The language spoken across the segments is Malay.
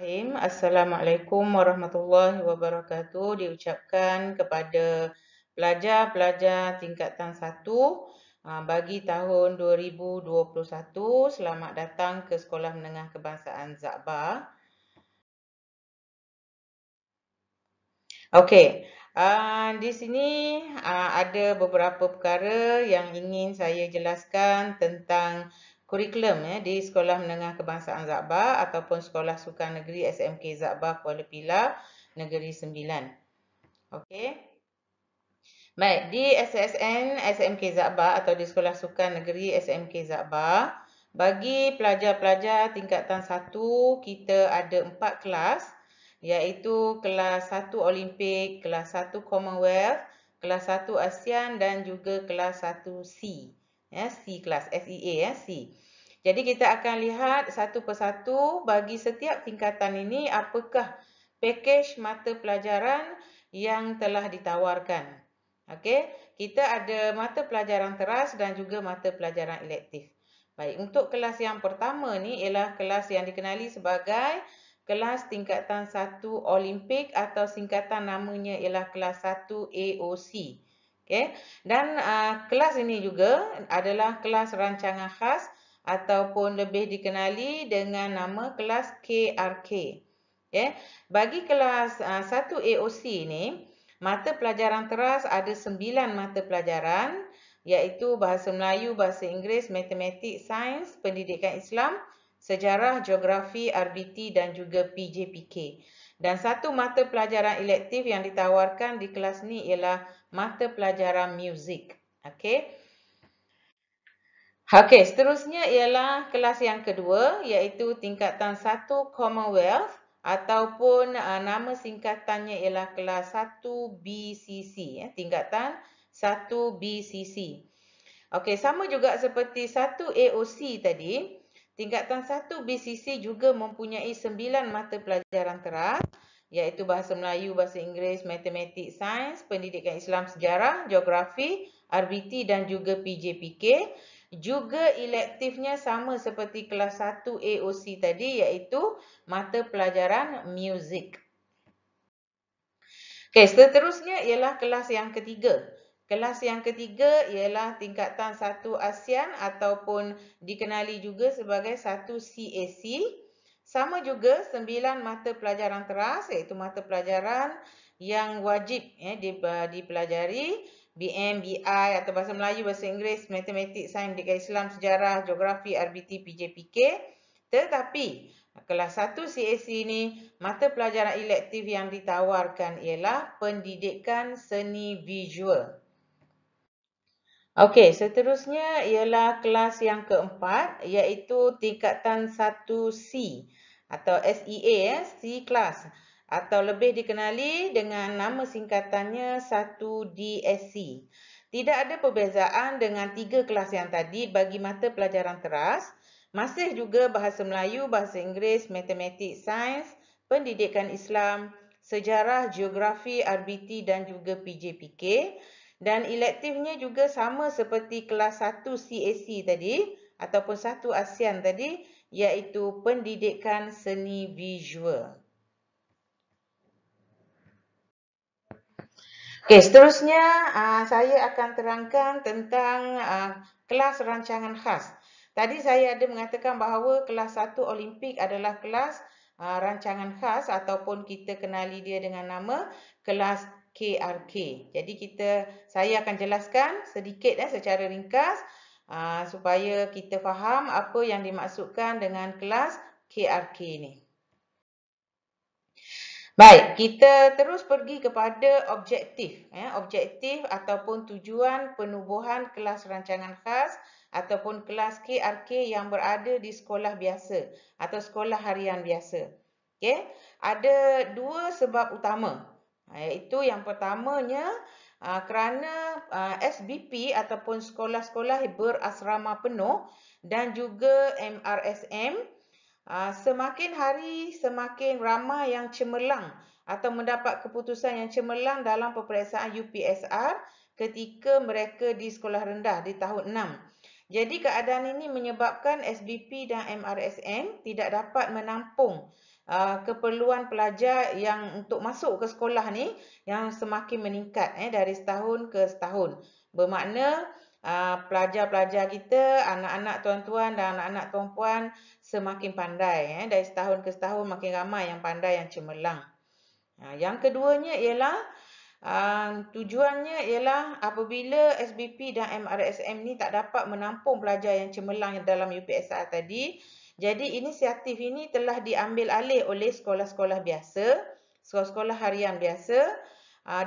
Bismillahirrahmanirrahim. Assalamualaikum warahmatullahi wabarakatuh. Diucapkan kepada pelajar-pelajar tingkatan 1 bagi tahun 2021. Selamat datang ke Sekolah Menengah Kebangsaan Zakbar. Okey, di sini ada beberapa perkara yang ingin saya jelaskan tentang kurikulum di Sekolah Menengah Kebangsaan Zakbar ataupun Sekolah Sukan Negeri SMK Zakbar Kuala Pilah Negeri Sembilan. Okey. Baik, di SSN SMK Zakbar atau di Sekolah Sukan Negeri SMK Zakbar, bagi pelajar-pelajar tingkatan 1, kita ada 4 kelas, iaitu kelas 1 Olimpik, kelas 1 Commonwealth, kelas 1 ASEAN dan juga kelas 1 C. C kelas, SEA, C. Jadi kita akan lihat satu persatu bagi setiap tingkatan ini apakah pakej mata pelajaran yang telah ditawarkan. Okey, kita ada mata pelajaran teras dan juga mata pelajaran elektif. Baik, untuk kelas yang pertama ni ialah kelas yang dikenali sebagai kelas tingkatan 1 Olimpik atau singkatan namanya ialah kelas 1 AOC. Okey, dan kelas ini juga adalah kelas rancangan khas ataupun lebih dikenali dengan nama kelas KRK. Okey, bagi kelas 1 AOC ni, mata pelajaran teras ada 9 mata pelajaran, iaitu Bahasa Melayu, Bahasa Inggeris, Matematik, Sains, Pendidikan Islam, Sejarah, Geografi, RBT dan juga PJPK. Dan satu mata pelajaran elektif yang ditawarkan di kelas ni ialah mata pelajaran muzik. Okey. Okey, seterusnya ialah kelas yang kedua, iaitu tingkatan 1 Commonwealth ataupun nama singkatannya ialah kelas 1 BCC, tingkatan 1 BCC. Okey, sama juga seperti 1 AOC tadi, tingkatan 1 BCC juga mempunyai 9 mata pelajaran teras, iaitu Bahasa Melayu, Bahasa Inggeris, Matematik, Sains, Pendidikan Islam, Sejarah, Geografi, RBT dan juga PJPK. Juga elektifnya sama seperti kelas 1 AOC tadi, iaitu mata pelajaran muzik. Okey, seterusnya ialah kelas yang ketiga. Kelas yang ketiga ialah tingkatan 1 ASEAN ataupun dikenali juga sebagai 1 CAC. Sama juga 9 mata pelajaran teras, iaitu mata pelajaran yang wajib dipelajari, BM, BI atau Bahasa Melayu, Bahasa Inggeris, Matematik, Sains, Pendidikan Islam, Sejarah, Geografi, RBT, PJPK. Tetapi kelas 1 CAC ini, mata pelajaran elektif yang ditawarkan ialah pendidikan seni visual. Okey, seterusnya ialah kelas yang keempat, iaitu tingkatan 1C atau SEA, C kelas, atau lebih dikenali dengan nama singkatannya 1DSC. Tidak ada perbezaan dengan 3 kelas yang tadi bagi mata pelajaran teras. Masih juga Bahasa Melayu, Bahasa Inggeris, Matematik, Sains, Pendidikan Islam, Sejarah, Geografi, RBT dan juga PJPK. Dan elektifnya juga sama seperti kelas 1 CAC tadi ataupun 1 ASEAN tadi, iaitu pendidikan seni visual. Okey, seterusnya saya akan terangkan tentang kelas rancangan khas. Tadi saya ada mengatakan bahawa kelas 1 Olimpik adalah kelas rancangan khas ataupun kita kenali dia dengan nama kelas KRK. Jadi saya akan jelaskan sedikit secara ringkas supaya kita faham apa yang dimaksudkan dengan kelas KRK ni. Baik, kita terus pergi kepada objektif. Objektif ataupun tujuan penubuhan kelas rancangan khas ataupun kelas KRK yang berada di sekolah biasa atau sekolah harian biasa. Okay? Ada 2 sebab utama. Iaitu yang pertamanya kerana SBP ataupun sekolah-sekolah berasrama penuh dan juga MRSM semakin hari semakin ramai yang cemerlang atau mendapat keputusan yang cemerlang dalam peperiksaan UPSR ketika mereka di sekolah rendah di tahun 6. Jadi keadaan ini menyebabkan SBP dan MRSM tidak dapat menampung keperluan pelajar yang untuk masuk ke sekolah ni yang semakin meningkat dari setahun ke setahun. Bermakna pelajar-pelajar kita, anak-anak tuan-tuan dan anak-anak tuan-puan semakin pandai. Dari setahun ke setahun makin ramai yang pandai, yang cemerlang. Yang keduanya ialah tujuannya ialah apabila SBP dan MRSM ni tak dapat menampung pelajar yang cemerlang dalam UPSR tadi, jadi inisiatif ini telah diambil alih oleh sekolah-sekolah biasa, sekolah-sekolah harian biasa,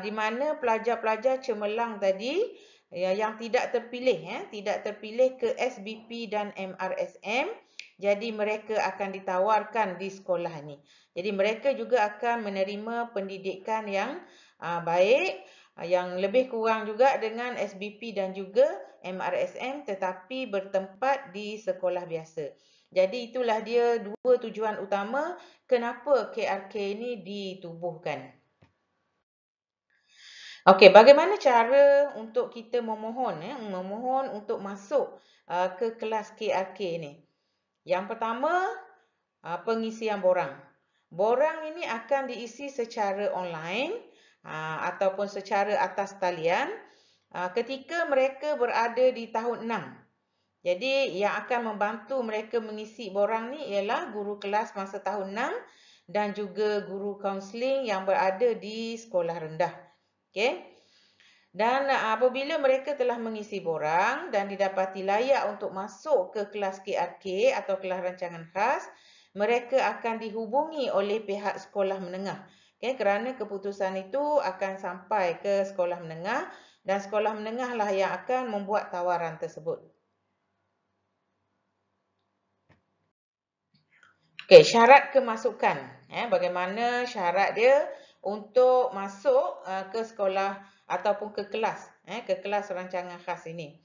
di mana pelajar-pelajar cemerlang tadi yang tidak terpilih ke SBP dan MRSM, jadi mereka akan ditawarkan di sekolah ni. Jadi mereka juga akan menerima pendidikan yang baik, yang lebih kurang juga dengan SBP dan juga MRSM, tetapi bertempat di sekolah biasa. Jadi itulah dia dua tujuan utama kenapa KRK ini ditubuhkan. Okey, bagaimana cara untuk kita memohon memohon untuk masuk ke kelas KRK ni? Yang pertama, pengisian borang. Borang ini akan diisi secara online ataupun secara atas talian ketika mereka berada di tahun 6. Jadi yang akan membantu mereka mengisi borang ni ialah guru kelas masa tahun 6 dan juga guru kaunseling yang berada di sekolah rendah. Okey. Dan apabila mereka telah mengisi borang dan didapati layak untuk masuk ke kelas KRK atau kelas rancangan khas, mereka akan dihubungi oleh pihak sekolah menengah. Okay, kerana keputusan itu akan sampai ke sekolah menengah dan sekolah menengah lah yang akan membuat tawaran tersebut. Okay, syarat kemasukan. Bagaimana syarat dia untuk masuk ke sekolah ataupun ke kelas rancangan khas ini.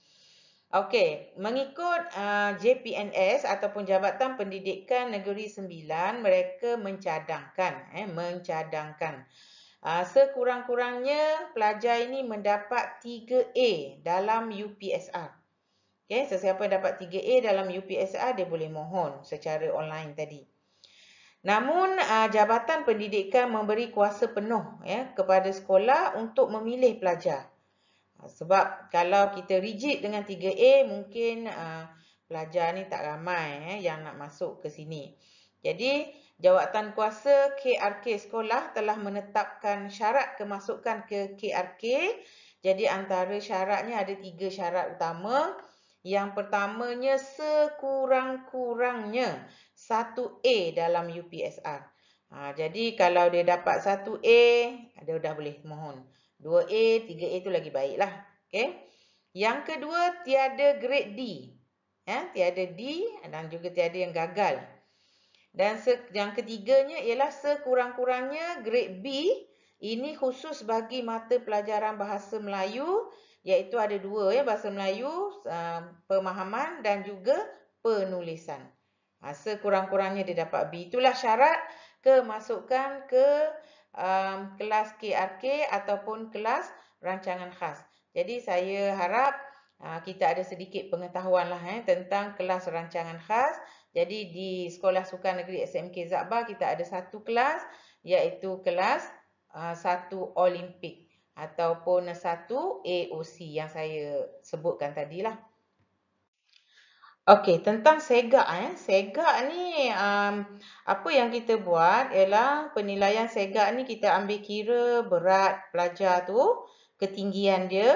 Okey, mengikut JPNS ataupun Jabatan Pendidikan Negeri Sembilan, mereka mencadangkan sekurang-kurangnya pelajar ini mendapat 3A dalam UPSR. Okay, sesiapa yang dapat 3A dalam UPSR, dia boleh mohon secara online tadi. Namun, Jabatan Pendidikan memberi kuasa penuh kepada sekolah untuk memilih pelajar. Sebab kalau kita rigid dengan 3A, mungkin pelajar ni tak ramai yang nak masuk ke sini. Jadi, jawatan kuasa KRK sekolah telah menetapkan syarat kemasukan ke KRK. Jadi, antara syaratnya ada 3 syarat utama. Yang pertamanya, sekurang-kurangnya 1A dalam UPSR. Jadi, kalau dia dapat 1A, dia dah boleh mohon. 2A, 3A tu lagi baik lah. Okay. Yang kedua, tiada grade D. Tiada D dan juga tiada yang gagal. Dan yang ketiganya ialah sekurang-kurangnya grade B. Ini khusus bagi mata pelajaran bahasa Melayu, iaitu ada 2 bahasa Melayu, pemahaman dan juga penulisan. Sekurang-kurangnya dia dapat B. Itulah syarat kemasukan ke kelas KRK ataupun kelas rancangan khas. Jadi saya harap kita ada sedikit pengetahuan lah tentang kelas rancangan khas. Jadi di Sekolah Sukan Negeri SMK Zabba kita ada satu kelas, iaitu kelas 1 Olimpik ataupun 1 AOC yang saya sebutkan tadilah. Okey, tentang segak. Segak ni apa yang kita buat ialah penilaian segak ni kita ambil kira berat pelajar tu, ketinggian dia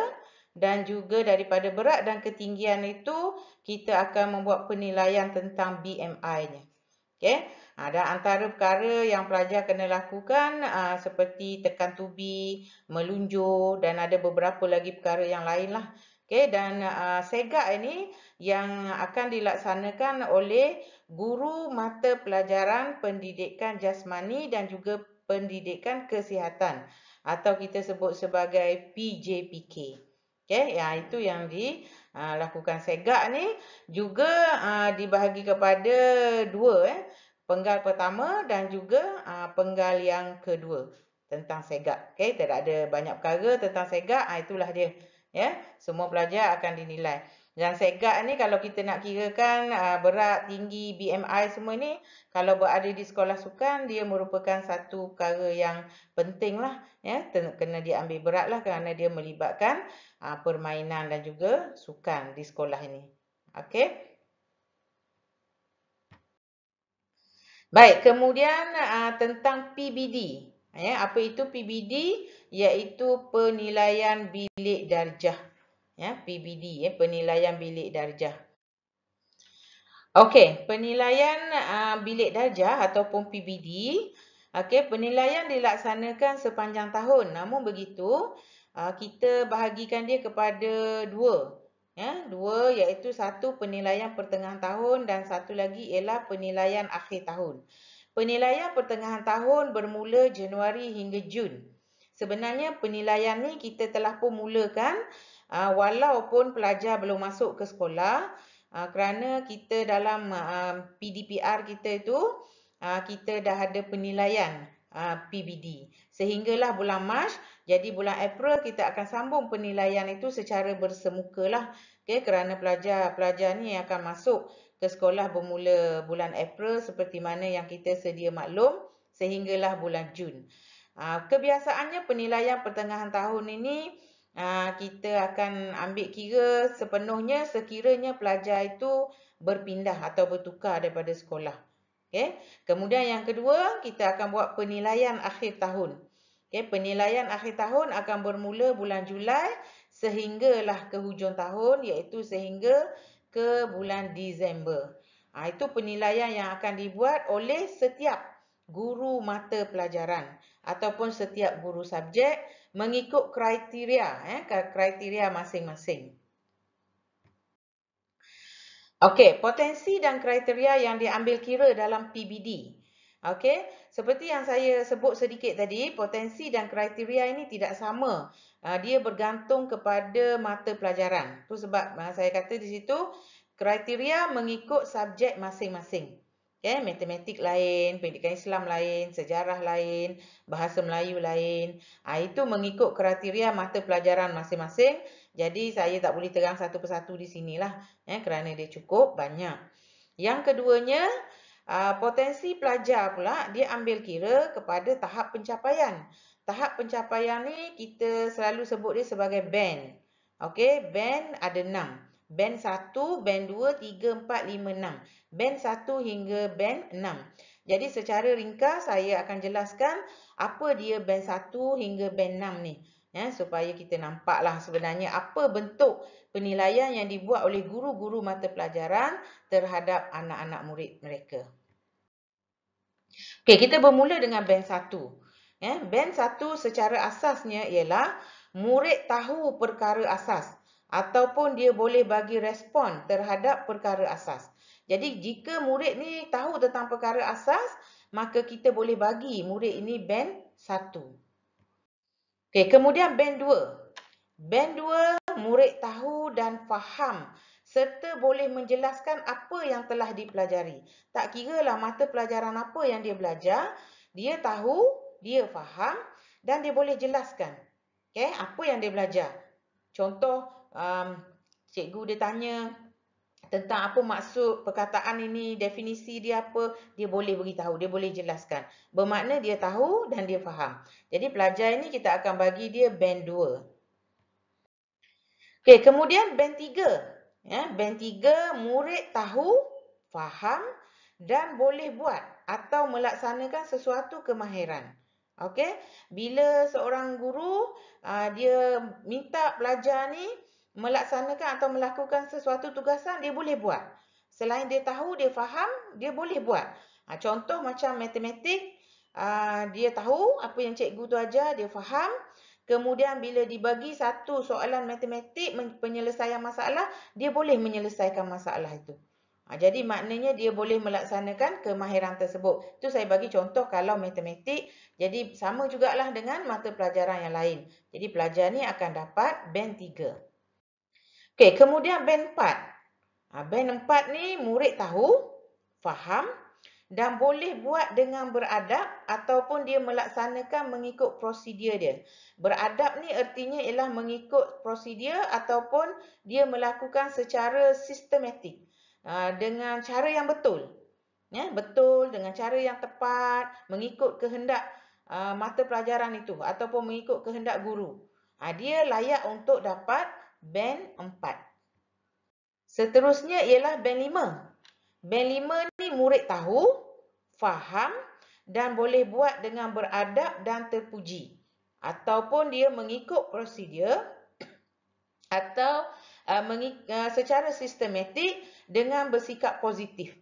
dan juga daripada berat dan ketinggian itu kita akan membuat penilaian tentang BMI-nya. Okey. Dan antara perkara yang pelajar kena lakukan seperti tekan tubi, melunjur dan ada beberapa lagi perkara yang lain lah. Okey, dan segak ini yang akan dilaksanakan oleh guru mata pelajaran pendidikan jasmani dan juga pendidikan kesihatan atau kita sebut sebagai PJPK. Okey, itu yang dilakukan. Segak ni juga dibahagi kepada 2 penggal pertama dan juga penggal yang kedua tentang segak. Okey, tidak ada banyak perkara tentang segak. Itulah dia. Semua pelajar akan dinilai. Dan segak ni kalau kita nak kirakan berat, tinggi, BMI semua ni, kalau berada di sekolah sukan, dia merupakan satu perkara yang penting lah. Ya, kena diambil berat lah kerana dia melibatkan permainan dan juga sukan di sekolah ini. Okey. Baik, kemudian tentang PBD. Ya, apa itu PBD? Iaitu penilaian bilik darjah. Ya, PBD, penilaian bilik darjah. Okey, penilaian bilik darjah ataupun PBD, okey, penilaian dilaksanakan sepanjang tahun. Namun begitu, kita bahagikan dia kepada dua. Ya, dua iaitu satu penilaian pertengahan tahun dan satu lagi ialah penilaian akhir tahun. Penilaian pertengahan tahun bermula Januari hingga Jun. Sebenarnya penilaian ni kita telah pun mulakan walaupun pelajar belum masuk ke sekolah, kerana kita dalam PDPR kita itu kita dah ada penilaian PBD. Sehinggalah bulan Mac, jadi bulan April kita akan sambung penilaian itu secara bersemuka lah. Okay, kerana pelajar ni akan masuk ke sekolah bermula bulan April seperti mana yang kita sedia maklum sehinggalah bulan Jun. Kebiasaannya penilaian pertengahan tahun ini kita akan ambil kira sepenuhnya sekiranya pelajar itu berpindah atau bertukar daripada sekolah. Okay. Kemudian yang kedua, kita akan buat penilaian akhir tahun. Okay. Penilaian akhir tahun akan bermula bulan Julai sehinggalah ke hujung tahun, iaitu sehingga ke bulan Disember. Itu penilaian yang akan dibuat oleh setiap guru mata pelajaran ataupun setiap guru subjek mengikut kriteria masing-masing. Okey, potensi dan kriteria yang diambil kira dalam PBD. Okey, seperti yang saya sebut sedikit tadi, potensi dan kriteria ini tidak sama. Dia bergantung kepada mata pelajaran. Itu sebab saya kata di situ kriteria mengikut subjek masing-masing. Okay, matematik lain, pendidikan Islam lain, sejarah lain, bahasa Melayu lain. Itu mengikut kriteria mata pelajaran masing-masing. Jadi saya tak boleh terang satu persatu di sinilah, kerana dia cukup banyak. Yang keduanya, potensi pelajar pula dia ambil kira kepada tahap pencapaian. Tahap pencapaian ni kita selalu sebut dia sebagai band. Okey, band ada 6. Band 1, band 2, 3, 4, 5, 6. Band 1 hingga band 6. Jadi secara ringkas saya akan jelaskan apa dia band 1 hingga band 6 ni. Supaya kita nampaklah sebenarnya apa bentuk penilaian yang dibuat oleh guru-guru mata pelajaran terhadap anak-anak murid mereka. Okey, kita bermula dengan band 1. Band 1 secara asasnya ialah murid tahu perkara asas ataupun dia boleh bagi respon terhadap perkara asas. Jadi jika murid ni tahu tentang perkara asas, maka kita boleh bagi murid ini band 1. Okey, kemudian band 2. Band 2, murid tahu dan faham serta boleh menjelaskan apa yang telah dipelajari. Tak kiralah mata pelajaran apa yang dia belajar, dia tahu, dia faham dan dia boleh jelaskan. Okay, apa yang dia belajar. Contoh, cikgu dia tanya tentang apa maksud perkataan ini, definisi dia apa, dia boleh beritahu, dia boleh jelaskan. Bermakna dia tahu dan dia faham. Jadi pelajar ini kita akan bagi dia band 2. Okey, kemudian band 3. Band 3, murid tahu, faham dan boleh buat atau melaksanakan sesuatu kemahiran. Okey, bila seorang guru dia minta pelajar ni melaksanakan atau melakukan sesuatu tugasan, dia boleh buat. Selain dia tahu, dia faham, dia boleh buat. Contoh macam matematik, dia tahu apa yang cikgu tu ajar, dia faham. Kemudian bila dibagi satu soalan matematik, penyelesaian masalah, dia boleh menyelesaikan masalah itu. Jadi maknanya dia boleh melaksanakan kemahiran tersebut. Itu saya bagi contoh kalau matematik. Jadi sama jugalah dengan mata pelajaran yang lain. Jadi pelajar ni akan dapat band 3. Okey, kemudian band 4. Band 4 ni murid tahu, faham dan boleh buat dengan beradab ataupun dia melaksanakan mengikut prosedur dia. Beradab ni artinya ialah mengikut prosedur ataupun dia melakukan secara sistematik dengan cara yang betul. Ya, betul dengan cara yang tepat, mengikut kehendak mata pelajaran itu ataupun mengikut kehendak guru. Dia layak untuk dapat band 4. Seterusnya ialah band 5. Band 5 ni murid tahu, faham dan boleh buat dengan beradab dan terpuji. Ataupun dia mengikut prosedur atau secara sistematik dengan bersikap positif.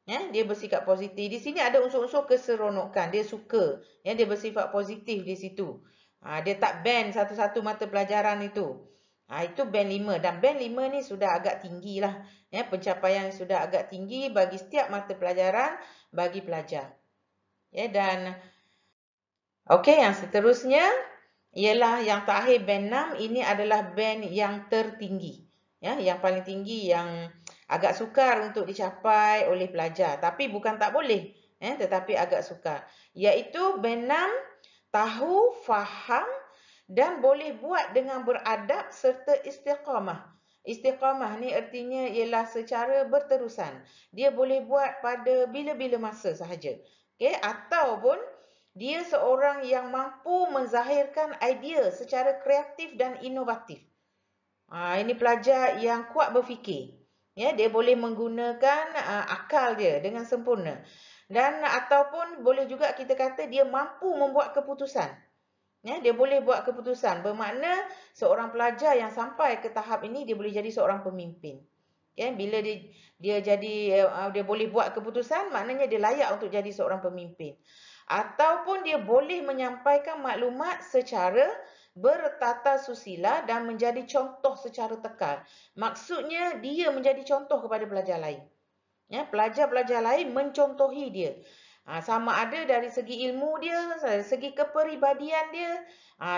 Ya, dia bersikap positif. Di sini ada unsur-unsur keseronokan. Dia suka. Ya, dia bersifat positif di situ. Dia tak ban satu-satu mata pelajaran itu. Itu band 5. Dan band 5 ni sudah agak tinggi lah. Ya, pencapaian sudah agak tinggi bagi setiap mata pelajaran bagi pelajar. Ya, dan okey, yang seterusnya ialah yang terakhir band 6. Ini adalah band yang tertinggi. Ya, yang paling tinggi, yang agak sukar untuk dicapai oleh pelajar. Tapi bukan tak boleh. Tetapi agak sukar. Iaitu band 6, tahu, faham dan boleh buat dengan beradab serta istiqamah. Istiqamah ni artinya ialah secara berterusan. Dia boleh buat pada bila-bila masa sahaja. Okay? Ataupun dia seorang yang mampu menzahirkan idea secara kreatif dan inovatif. Ini pelajar yang kuat berfikir. Ya, dia boleh menggunakan akal dia dengan sempurna. Dan ataupun boleh juga kita kata dia mampu membuat keputusan. Ya, dia boleh buat keputusan. Bermakna seorang pelajar yang sampai ke tahap ini dia boleh jadi seorang pemimpin. Ya, bila dia boleh buat keputusan, maknanya dia layak untuk jadi seorang pemimpin. Ataupun dia boleh menyampaikan maklumat secara bertata susila dan menjadi contoh secara tekal. Maksudnya dia menjadi contoh kepada pelajar lain. Ya, pelajar-pelajar lain mencontohi dia. Sama ada dari segi ilmu dia, dari segi kepribadian dia.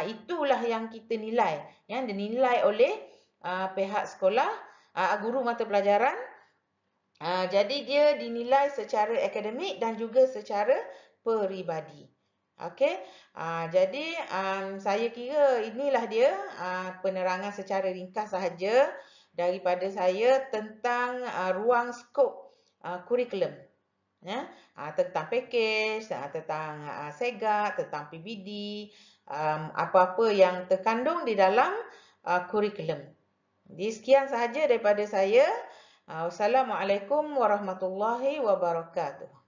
Itulah yang kita nilai. Yang dinilai oleh pihak sekolah, guru mata pelajaran. Jadi dia dinilai secara akademik dan juga secara peribadi. Okey. Jadi saya kira inilah dia penerangan secara ringkas sahaja daripada saya tentang ruang skop kurikulum. Ya, tentang package, tentang SEGAT, tentang PBD, apa-apa yang terkandung di dalam kurikulum. Jadi sekian sahaja daripada saya. Wassalamualaikum warahmatullahi wabarakatuh.